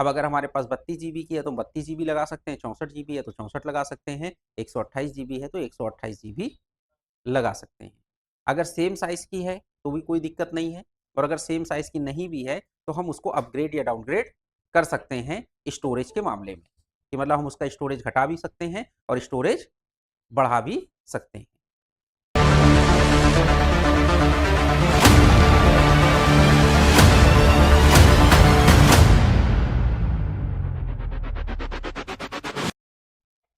अब अगर हमारे पास 32 GB की है तो 32 GB लगा सकते हैं, 64 GB है तो 64 लगा सकते हैं, 128 GB है तो 128 GB लगा सकते हैं। अगर सेम साइज़ की है तो भी कोई दिक्कत नहीं है, और अगर सेम साइज़ की नहीं भी है तो हम उसको अपग्रेड या डाउनग्रेड कर सकते हैं स्टोरेज के मामले में, कि मतलब हम उसका स्टोरेज घटा भी सकते हैं और स्टोरेज बढ़ा भी सकते हैं।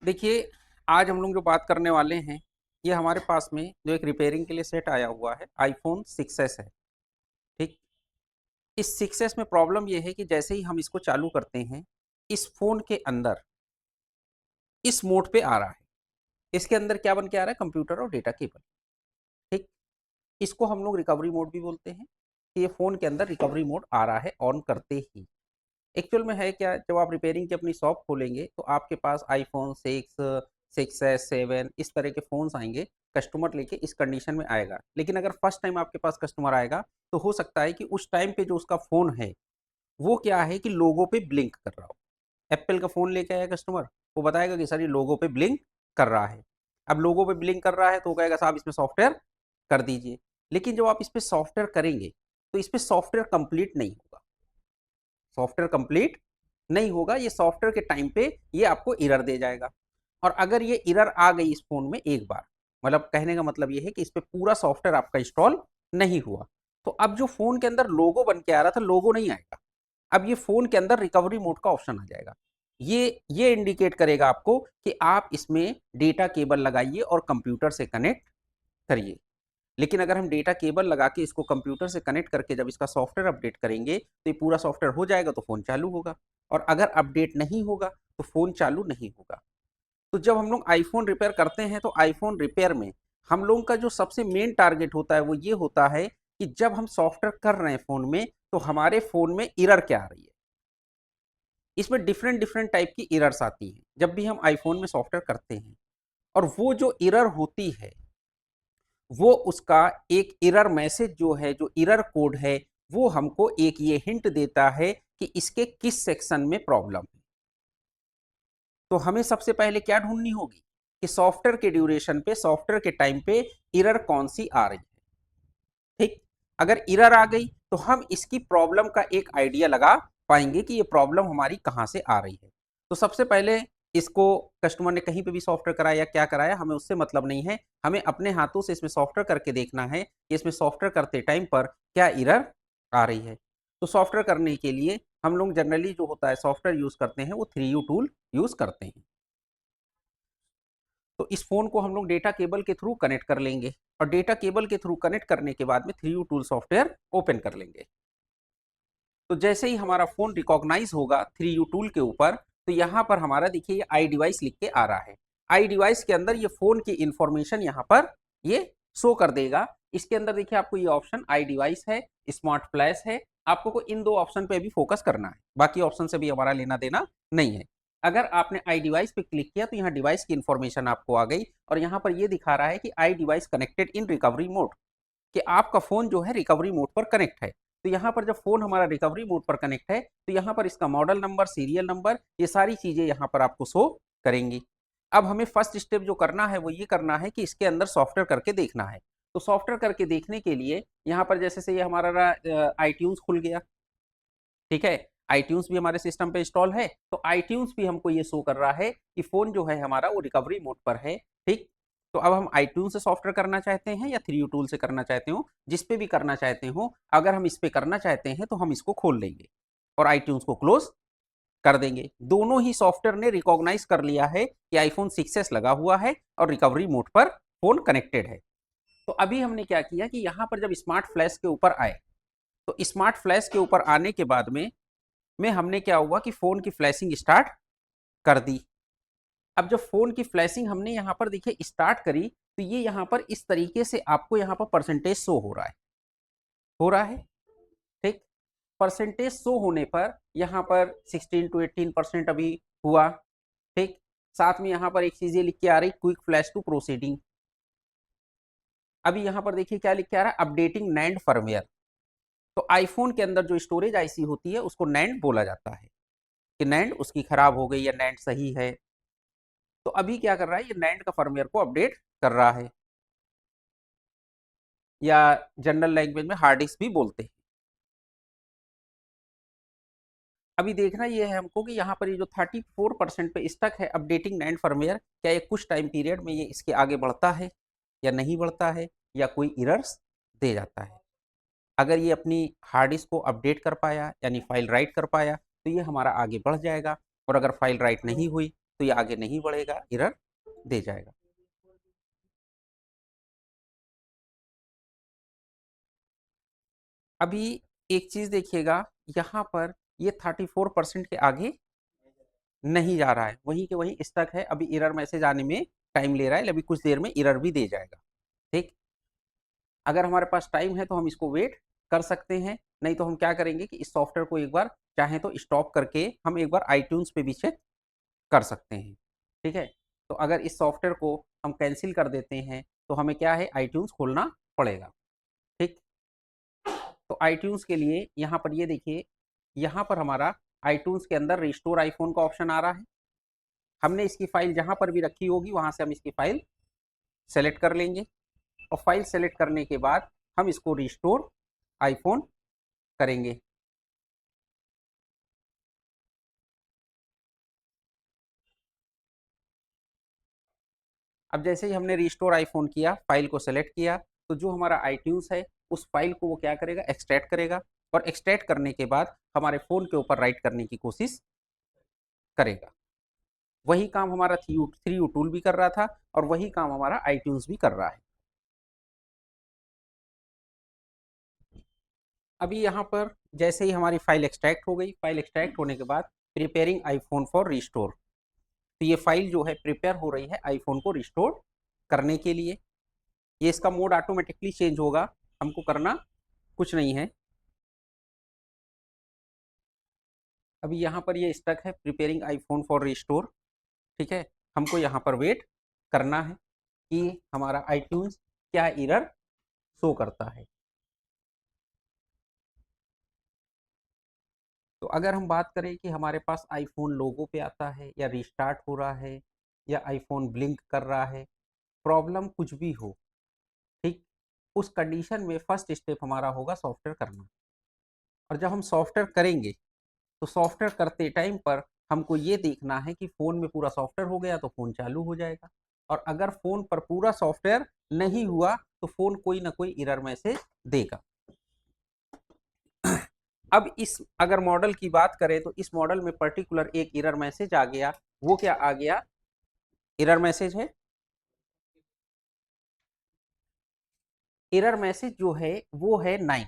देखिए, आज हम लोग जो बात करने वाले हैं, ये हमारे पास में जो एक रिपेयरिंग के लिए सेट आया हुआ है, आईफ़ोन 6s है, ठीक? इस 6s में प्रॉब्लम ये है कि जैसे ही हम इसको चालू करते हैं, इस फ़ोन के अंदर इस मोड पे आ रहा है। इसके अंदर क्या बन के आ रहा है? कंप्यूटर और डेटा केबल, ठीक? इसको हम लोग रिकवरी मोड भी बोलते हैं, कि ये फ़ोन के अंदर रिकवरी मोड आ रहा है ऑन करते ही। एक्चुअल में है क्या, जब आप रिपेयरिंग की अपनी शॉप खोलेंगे तो आपके पास आईफ़ोन 6, 6s, 7 इस तरह के फ़ोन्स आएँगे, कस्टमर लेके इस कंडीशन में आएगा। लेकिन अगर फर्स्ट टाइम आपके पास कस्टमर आएगा, तो हो सकता है कि उस टाइम पे जो उसका फ़ोन है, वो क्या है कि लोगो पे ब्लिंक कर रहा हो। एप्पल का फ़ोन लेके आया कस्टमर, वो बताएगा कि सर ये लोगो पे ब्लिंक कर रहा है। अब लोगो पे ब्लिंक कर रहा है तो वो कहेगा साहब इसमें सॉफ्टवेयर कर दीजिए। लेकिन जब आप इस पे सॉफ्टवेयर करेंगे, तो इस पे सॉफ्टवेयर कंप्लीट नहीं होगा। सॉफ्टवेयर कंप्लीट नहीं होगा, ये सॉफ्टवेयर के टाइम पे ये आपको एरर दे जाएगा। और अगर ये एरर आ गई इस फ़ोन में एक बार, मतलब कहने का मतलब ये है कि इस पे पूरा सॉफ्टवेयर आपका इंस्टॉल नहीं हुआ, तो अब जो फ़ोन के अंदर लोगो बन के आ रहा था, लोगो नहीं आएगा। अब ये फ़ोन के अंदर रिकवरी मोड का ऑप्शन आ जाएगा। ये इंडिकेट करेगा आपको कि आप इसमें डेटा केबल लगाइए और कंप्यूटर से कनेक्ट करिए। लेकिन अगर हम डेटा केबल लगा के इसको कंप्यूटर से कनेक्ट करके जब इसका सॉफ्टवेयर अपडेट करेंगे, तो ये पूरा सॉफ्टवेयर हो जाएगा तो फ़ोन चालू होगा, और अगर अपडेट नहीं होगा, तो फ़ोन चालू नहीं होगा। तो जब हम लोग आईफ़ोन रिपेयर करते हैं, तो आईफ़ोन रिपेयर में हम लोगों का जो सबसे मेन टारगेट होता है, वो ये होता है कि जब हम सॉफ्टवेयर कर रहे हैं फ़ोन में, तो हमारे फ़ोन में एरर क्या आ रही है। इसमें डिफरेंट डिफरेंट टाइप की एरर्स आती हैं, जब भी हम आईफ़ोन में सॉफ्टवेयर करते हैं, और वो जो एरर होती है, वो उसका एक एरर मैसेज जो है, जो एरर कोड है, वो हमको एक ये हिंट देता है कि इसके किस सेक्शन में प्रॉब्लम है। तो हमें सबसे पहले क्या ढूंढनी होगी कि सॉफ्टवेयर के ड्यूरेशन पे, सॉफ्टवेयर के टाइम पे एरर कौन सी आ रही है, ठीक? अगर एरर आ गई तो हम इसकी प्रॉब्लम का एक आइडिया लगा पाएंगे कि ये प्रॉब्लम हमारी कहाँ से आ रही है। तो सबसे पहले इसको कस्टमर ने कहीं पे भी सॉफ्टवेयर कराया या क्या कराया, हमें उससे मतलब नहीं है। हमें अपने हाथों से इसमें सॉफ्टवेयर करके देखना है कि इसमें सॉफ्टवेयर करते टाइम पर क्या एरर आ रही है। तो सॉफ्टवेयर करने के लिए हम लोग जनरली जो होता है सॉफ्टवेयर यूज़ करते हैं, वो 3U टूल यूज़ करते हैं। तो इस फ़ोन को हम लोग डेटा केबल के थ्रू कनेक्ट कर लेंगे, और डेटा केबल के थ्रू कनेक्ट करने के बाद में 3U टूल सॉफ्टवेयर ओपन कर लेंगे। तो जैसे ही हमारा फ़ोन रिकॉग्नाइज़ होगा 3U टूल के ऊपर, तो यहाँ पर हमारा देखिए ये आई डिवाइस लिख के आ रहा है। आई डिवाइस के अंदर ये फ़ोन की इन्फॉर्मेशन यहाँ पर ये शो कर देगा। इसके अंदर देखिए आपको ये ऑप्शन आई डिवाइस है, स्मार्ट फ्लैश है, आपको को इन 2 ऑप्शन पे भी फ़ोकस करना है। बाकी ऑप्शन से भी हमारा लेना-देना नहीं है। अगर आपने आई डिवाइस पे क्लिक किया तो यहाँ डिवाइस की इन्फॉर्मेशन आपको आ गई, और यहाँ पर ये दिखा रहा है कि I device connected in recovery mode, कि आपका फ़ोन जो है रिकवरी मोड पर कनेक्ट है। तो यहाँ पर जब फ़ोन हमारा रिकवरी मोड पर कनेक्ट है, तो यहाँ पर इसका मॉडल नंबर, सीरियल नंबर, ये सारी चीज़ें यहाँ पर आपको शो करेंगी। अब हमें फर्स्ट स्टेप जो करना है, वो ये करना है कि इसके अंदर सॉफ्टवेयर करके देखना है। तो सॉफ्टवेयर करके देखने के लिए यहाँ पर जैसे से ये हमारा आईट्यून्स खुल गया, ठीक है? आईट्यून्स भी हमारे सिस्टम पे इंस्टॉल है, तो आईट्यून्स भी हमको ये शो कर रहा है कि फ़ोन जो है हमारा वो रिकवरी मोड पर है, ठीक? तो अब हम आईट्यून्स से सॉफ्टवेयर करना चाहते हैं या 3U टूल से करना चाहते हो, जिस पे भी करना चाहते हो, अगर हम इस पे करना चाहते हैं तो हम इसको खोल लेंगे और आईट्यून्स को क्लोज़ कर देंगे। दोनों ही सॉफ्टवेयर ने रिकॉग्नाइज़ कर लिया है कि आईफ़ोन 6s लगा हुआ है और रिकवरी मोड पर फ़ोन कनेक्टेड है। तो अभी हमने क्या किया कि यहाँ पर जब स्मार्ट फ्लैश के ऊपर आए, तो स्मार्ट फ्लैश के ऊपर आने के बाद में हमने क्या हुआ कि फ़ोन की फ्लैशिंग स्टार्ट कर दी। अब जब फ़ोन की फ्लैशिंग हमने यहाँ पर देखिए स्टार्ट करी, तो ये यहाँ पर इस तरीके से आपको यहाँ पर परसेंटेज शो हो रहा है, ठीक? परसेंटेज शो होने पर यहाँ पर 16 टू 18% अभी हुआ, ठीक? साथ में यहाँ पर एक चीज़ ये लिख के आ रही, क्विक फ्लैश टू प्रोसीडिंग। अभी यहाँ पर देखिए क्या लिख के आ रहा है, अपडेटिंग नैंड फर्मवेयर। तो आईफ़ोन के अंदर जो स्टोरेज आईसी होती है, उसको नैंड बोला जाता है। कि नैंड उसकी खराब हो गई या नैंड सही है। तो अभी क्या कर रहा है, ये नैंड का फर्मवेयर को अपडेट कर रहा है, या जनरल लैंग्वेज में हार्ड डिस्क भी बोलते हैं। अभी देखना ये है हमको कि यहाँ पर ये जो 34% पे स्टक है अपडेटिंग नैंड फर्मवेयर, क्या ये कुछ टाइम पीरियड में ये इसके आगे बढ़ता है या नहीं बढ़ता है, या कोई इरर्स दे जाता है। अगर ये अपनी हार्ड डिस्क को अपडेट कर पाया, यानी फाइल राइट कर पाया, तो ये हमारा आगे बढ़ जाएगा, और अगर फाइल राइट नहीं हुई तो ये आगे नहीं बढ़ेगा, एरर दे जाएगा। अभी एक चीज देखिएगा, यहाँ पर ये 34% के आगे नहीं जा रहा है, वहीं के वहीं स्टक है। अभी एरर मैसेज आने में टाइम ले रहा है, अभी कुछ देर में एरर भी दे जाएगा। ठीक, अगर हमारे पास टाइम है तो हम इसको वेट कर सकते हैं, नहीं तो हम क्या करेंगे कि इस सॉफ्टवेयर को एक बार चाहें तो स्टॉप करके हम एक बार आईट्यून्स पे भी चेक कर सकते हैं। ठीक है, तो अगर इस सॉफ्टवेयर को हम कैंसिल कर देते हैं तो हमें क्या है, आईट्यून्स खोलना पड़ेगा। ठीक, तो आईट्यून्स के लिए यहाँ पर ये देखिए, यहाँ पर हमारा आईट्यून्स के अंदर रिस्टोर आईफोन का ऑप्शन आ रहा है। हमने इसकी फाइल जहाँ पर भी रखी होगी वहाँ से हम इसकी फाइल सेलेक्ट कर लेंगे, और फाइल सेलेक्ट करने के बाद हम इसको रिस्टोर आईफोन करेंगे। अब जैसे ही हमने रिस्टोर आईफोन किया, फाइल को सेलेक्ट किया, तो जो हमारा आईट्यून्स है उस फाइल को वो क्या करेगा, एक्सट्रैक्ट करेगा, और एक्सट्रैक्ट करने के बाद हमारे फ़ोन के ऊपर राइट करने की कोशिश करेगा। वही काम हमारा थ्री यू टूल भी कर रहा था, और वही काम हमारा आईट्यून्स भी कर रहा है। अभी यहाँ पर जैसे ही हमारी फाइल एक्सट्रैक्ट हो गई, फाइल एक्सट्रैक्ट होने के बाद प्रिपेयरिंग आईफोन फॉर रिस्टोर, तो ये फाइल जो है प्रिपेयर हो रही है आईफोन को रिस्टोर करने के लिए। ये इसका मोड ऑटोमेटिकली चेंज होगा, हमको करना कुछ नहीं है। अभी यहाँ पर ये स्टक है प्रिपेयरिंग आईफोन फॉर रिस्टोर। ठीक है, हमको यहाँ पर वेट करना है कि हमारा आईट्यून्स क्या एरर शो करता है। तो अगर हम बात करें कि हमारे पास आईफोन लोगो पे आता है, या रिस्टार्ट हो रहा है, या आईफोन ब्लिंक कर रहा है, प्रॉब्लम कुछ भी हो, ठीक, उस कंडीशन में फर्स्ट स्टेप हमारा होगा सॉफ्टवेयर करना। और जब हम सॉफ्टवेयर करेंगे, तो सॉफ्टवेयर करते टाइम पर हमको ये देखना है कि फ़ोन में पूरा सॉफ्टवेयर हो गया तो फ़ोन चालू हो जाएगा, और अगर फ़ोन पर पूरा सॉफ्टवेयर नहीं हुआ तो फ़ोन कोई ना कोई एरर मैसेज देगा। अब इस अगर मॉडल की बात करें तो इस मॉडल में पर्टिकुलर एक एरर मैसेज आ गया। वो क्या आ गया, एरर मैसेज है, एरर मैसेज जो है वो है 9।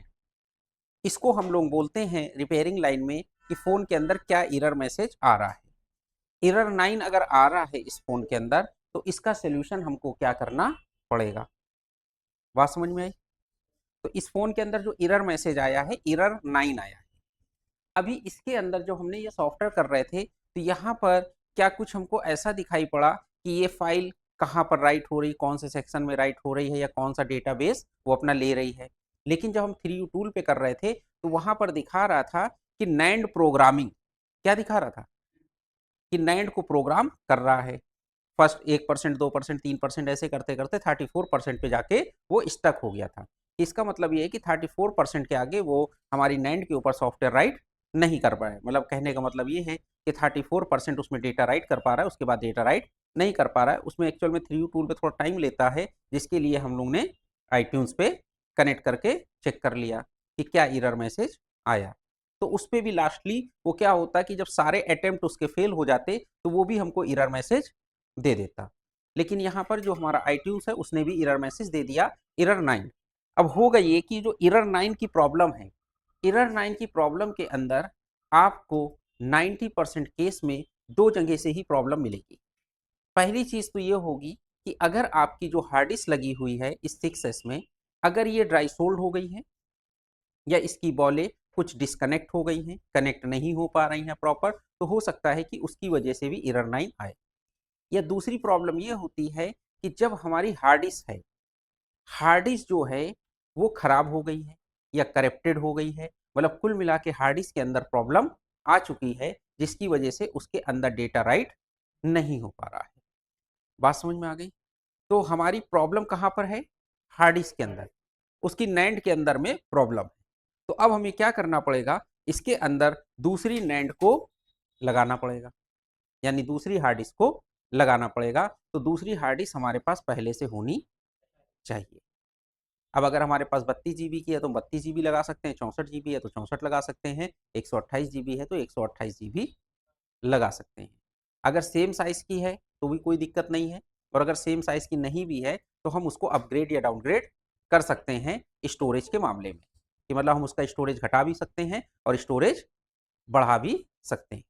इसको हम लोग बोलते हैं रिपेयरिंग लाइन में कि फ़ोन के अंदर क्या एरर मैसेज आ रहा है। एरर 9 अगर आ रहा है इस फ़ोन के अंदर, तो इसका सोल्यूशन हमको क्या करना पड़ेगा। बात समझ में आई। तो इस फ़ोन के अंदर जो एरर मैसेज आया है, एरर 9 आया है। अभी इसके अंदर जब हमने ये सॉफ्टवेयर कर रहे थे, तो यहाँ पर क्या कुछ हमको ऐसा दिखाई पड़ा कि ये फाइल कहाँ पर राइट हो रही, कौन से सेक्शन में राइट हो रही है, या कौन सा डेटाबेस वो अपना ले रही है। लेकिन जब हम थ्री यू टूल पे कर रहे थे, तो वहाँ पर दिखा रहा था कि नैंड प्रोग्रामिंग, क्या दिखा रहा था कि नैंड को प्रोग्राम कर रहा है। फर्स्ट 1%, 2%, 3% ऐसे करते करते 34% पे जाके वो स्टक हो गया था। इसका मतलब ये है कि 34% के आगे वो हमारी नैंड के ऊपर सॉफ्टवेयर राइट नहीं कर पाए। मतलब कहने का मतलब ये है कि 34% उसमें डेटा राइट कर पा रहा है, उसके बाद डेटा राइट नहीं कर पा रहा है। उसमें एक्चुअल में थ्री यू टूल पे थोड़ा टाइम लेता है, जिसके लिए हम लोग ने आईट्यून्स पे कनेक्ट करके चेक कर लिया कि क्या एरर मैसेज आया। तो उस पर भी लास्टली वो क्या होता है कि जब सारे अटेम्प्ट उसके फेल हो जाते, तो वो भी हमको एरर मैसेज दे देता। लेकिन यहाँ पर जो हमारा आईट्यून्स है उसने भी एरर मैसेज दे दिया, एरर 9। अब होगा ये कि जो एरर 9 की प्रॉब्लम है, एरर 9 की प्रॉब्लम के अंदर आपको 90% केस में दो जगह से ही प्रॉब्लम मिलेगी। पहली चीज तो ये होगी कि अगर आपकी जो हार्ड डिस्क लगी हुई है इस 6S में, अगर ये ड्राई सोल्ड हो गई है, या इसकी बॉलें कुछ डिस्कनेक्ट हो गई हैं, कनेक्ट नहीं हो पा रही हैं प्रॉपर, तो हो सकता है कि उसकी वजह से भी एरर 9 आए। या दूसरी प्रॉब्लम ये होती है कि जब हमारी हार्ड डिस्क है, हार्ड डिस्क जो है वो खराब हो गई है या करप्टेड हो गई है, मतलब कुल मिला के हार्ड डिस्क के अंदर प्रॉब्लम आ चुकी है, जिसकी वजह से उसके अंदर डेटा राइट नहीं हो पा रहा है। बात समझ में आ गई? तो हमारी प्रॉब्लम कहाँ पर है? हार्ड डिस्क के अंदर, उसकी नैंड के अंदर में प्रॉब्लम है। तो अब हमें क्या करना पड़ेगा, इसके अंदर दूसरी नैंड को लगाना पड़ेगा, यानी दूसरी हार्ड डिस्क को लगाना पड़ेगा। तो दूसरी हार्ड डिस्क हमारे पास पहले से होनी चाहिए। अब अगर हमारे पास 32 GB की है तो 32 GB लगा सकते हैं, 64 GB है तो 64 लगा सकते हैं, 128 GB है तो 128 GB लगा सकते हैं। अगर सेम साइज की है तो भी कोई दिक्कत नहीं है, और अगर सेम साइज की नहीं भी है तो हम उसको अपग्रेड या डाउनग्रेड कर सकते हैं स्टोरेज के मामले में, कि मतलब हम उसका स्टोरेज घटा भी सकते हैं और स्टोरेज बढ़ा भी सकते हैं।